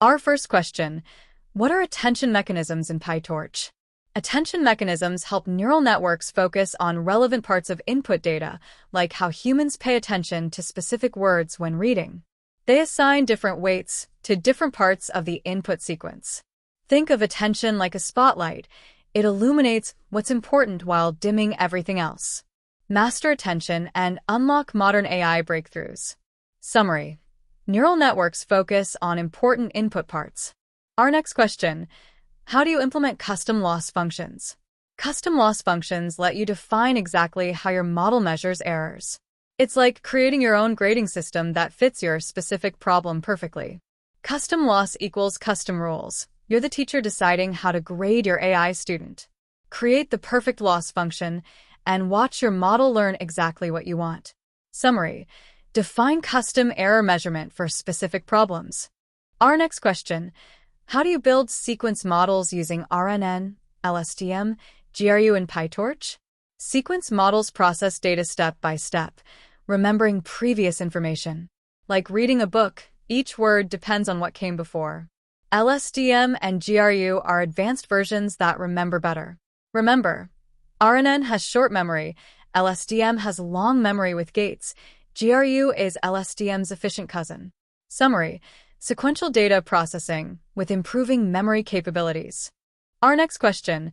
Our first question: what are attention mechanisms in PyTorch? Attention mechanisms help neural networks focus on relevant parts of input data, like how humans pay attention to specific words when reading. They assign different weights to different parts of the input sequence. Think of attention like a spotlight. It illuminates what's important while dimming everything else. Master attention and unlock modern AI breakthroughs. Summary: neural networks focus on important input parts. Our next question: how do you implement custom loss functions? Custom loss functions let you define exactly how your model measures errors. It's like creating your own grading system that fits your specific problem perfectly. Custom loss equals custom rules. You're the teacher deciding how to grade your AI student. Create the perfect loss function and watch your model learn exactly what you want. Summary: define custom error measurement for specific problems. Our next question: how do you build sequence models using RNN, LSTM, GRU, and PyTorch? Sequence models process data step by step, remembering previous information. Like reading a book, each word depends on what came before. LSTM and GRU are advanced versions that remember better. Remember, RNN has short memory, LSTM has long memory with gates, GRU is LSTM's efficient cousin. Summary: sequential data processing with improving memory capabilities. Our next question: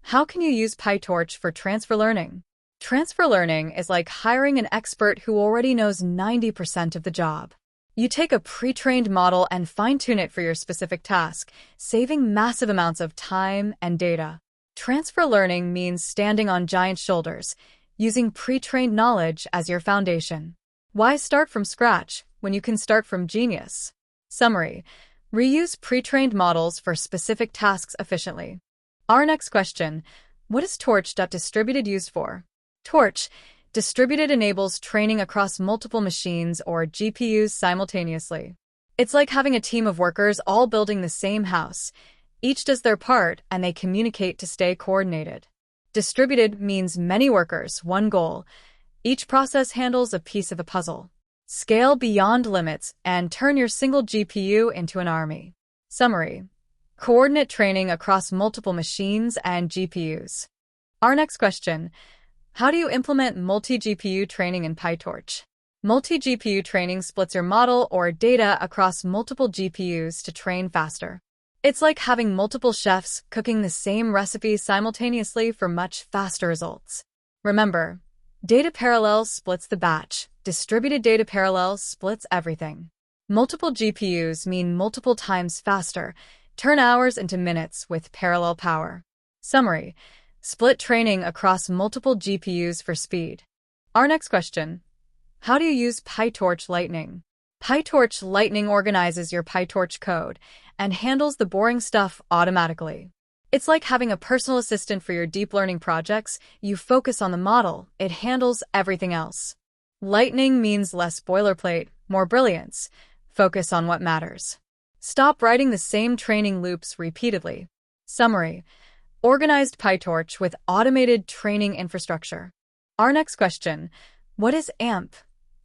how can you use PyTorch for transfer learning? Transfer learning is like hiring an expert who already knows 90% of the job. You take a pre-trained model and fine-tune it for your specific task, saving massive amounts of time and data. Transfer learning means standing on giant shoulders, using pre-trained knowledge as your foundation. Why start from scratch when you can start from genius? Summary: reuse pre-trained models for specific tasks efficiently. Our next question: what is Torch.distributed used for? Torch Distributed enables training across multiple machines or GPUs simultaneously. It's like having a team of workers all building the same house. Each does their part and they communicate to stay coordinated. Distributed means many workers, one goal. Each process handles a piece of a puzzle. Scale beyond limits and turn your single GPU into an army. Summary: coordinate training across multiple machines and GPUs. Our next question: how do you implement multi-GPU training in PyTorch? Multi-GPU training splits your model or data across multiple GPUs to train faster. It's like having multiple chefs cooking the same recipe simultaneously for much faster results. Remember, data parallel splits the batch. Distributed data parallel splits everything. Multiple GPUs mean multiple times faster. Turn hours into minutes with parallel power. Summary: split training across multiple GPUs for speed. Our next question: how do you use PyTorch Lightning? PyTorch Lightning organizes your PyTorch code and handles the boring stuff automatically. It's like having a personal assistant for your deep learning projects. You focus on the model, it handles everything else. Lightning means less boilerplate, more brilliance. Focus on what matters. Stop writing the same training loops repeatedly. Summary: organized PyTorch with automated training infrastructure. Our next question: what is AMP?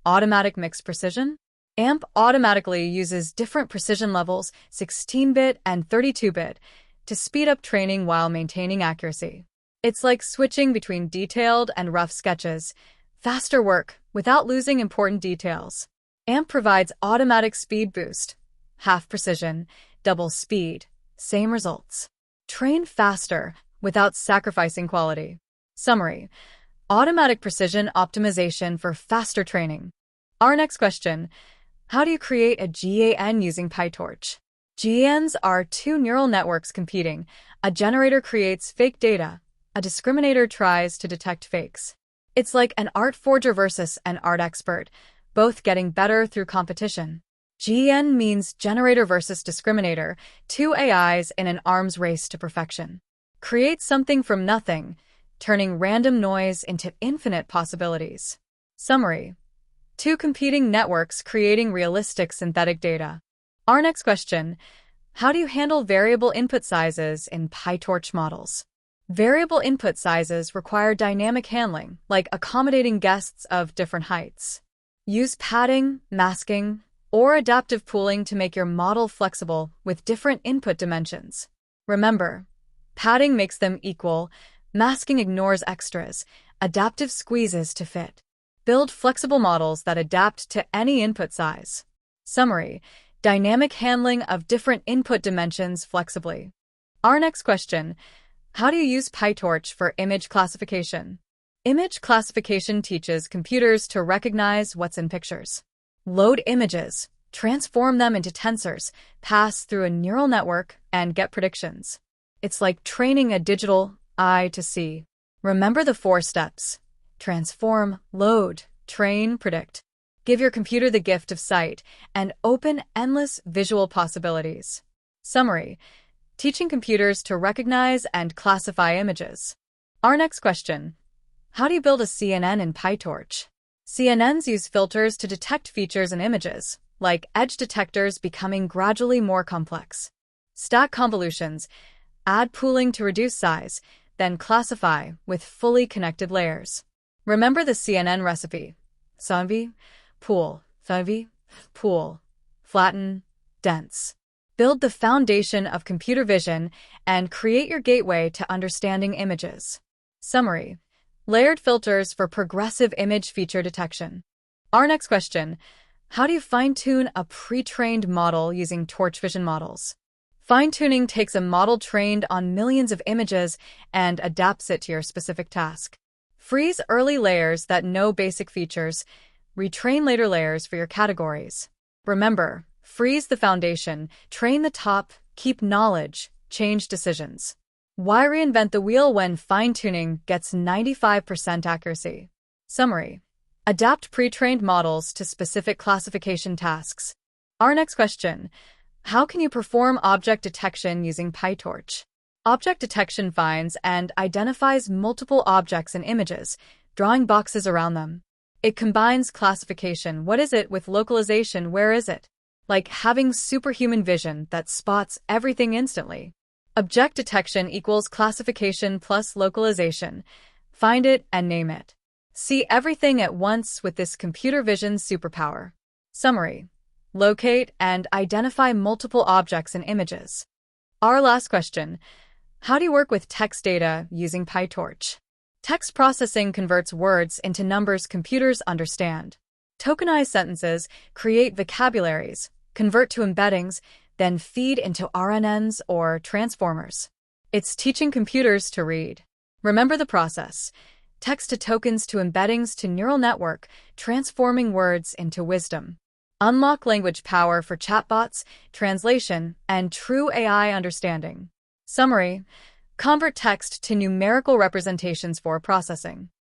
Automatic Mixed Precision? AMP automatically uses different precision levels, 16-bit and 32-bit, to speed up training while maintaining accuracy. It's like switching between detailed and rough sketches. Faster work without losing important details. AMP provides automatic speed boost. Half precision, double speed, same results. Train faster without sacrificing quality. Summary: automatic precision optimization for faster training. Our next question: how do you create a GAN using PyTorch? GANs are two neural networks competing. A generator creates fake data. A discriminator tries to detect fakes. It's like an art forger versus an art expert, both getting better through competition. GAN means generator versus discriminator, two AIs in an arms race to perfection. Create something from nothing, turning random noise into infinite possibilities. Summary: two competing networks creating realistic synthetic data. Our next question: how do you handle variable input sizes in PyTorch models? Variable input sizes require dynamic handling, like accommodating guests of different heights. Use padding, masking, or adaptive pooling to make your model flexible with different input dimensions. Remember, padding makes them equal, masking ignores extras, adaptive squeezes to fit. Build flexible models that adapt to any input size. Summary: dynamic handling of different input dimensions flexibly. Our next question: how do you use PyTorch for image classification? Image classification teaches computers to recognize what's in pictures, load images, transform them into tensors, pass through a neural network, and get predictions. It's like training a digital eye to see. Remember the 4 steps: transform, load, train, predict. Give your computer the gift of sight and open endless visual possibilities. Summary: teaching computers to recognize and classify images. Our next question: how do you build a CNN in PyTorch? CNNs use filters to detect features in images, like edge detectors becoming gradually more complex. Stack convolutions, add pooling to reduce size, then classify with fully connected layers. Remember the CNN recipe: Sanvi, pool, Sanvi, pool, flatten, dense. Build the foundation of computer vision and create your gateway to understanding images. Summary: layered filters for progressive image feature detection. Our next question: how do you fine-tune a pre-trained model using Torch Vision models? Fine-tuning takes a model trained on millions of images and adapts it to your specific task. Freeze early layers that know basic features, retrain later layers for your categories. Remember, freeze the foundation, train the top, keep knowledge, change decisions. Why reinvent the wheel when fine-tuning gets 95% accuracy? Summary: adapt pre-trained models to specific classification tasks. Our next question: how can you perform object detection using PyTorch? Object detection finds and identifies multiple objects in images, drawing boxes around them. It combines classification, what is it, with localization, where is it? Like having superhuman vision that spots everything instantly. Object detection equals classification plus localization. Find it and name it. See everything at once with this computer vision superpower. Summary: locate and identify multiple objects in images. Our last question: how do you work with text data using PyTorch? Text processing converts words into numbers computers understand. Tokenize sentences, create vocabularies, convert to embeddings, then feed into RNNs or transformers. It's teaching computers to read. Remember the process: text to tokens to embeddings to neural network, transforming words into wisdom. Unlock language power for chatbots, translation, and true AI understanding. Summary: convert text to numerical representations for processing.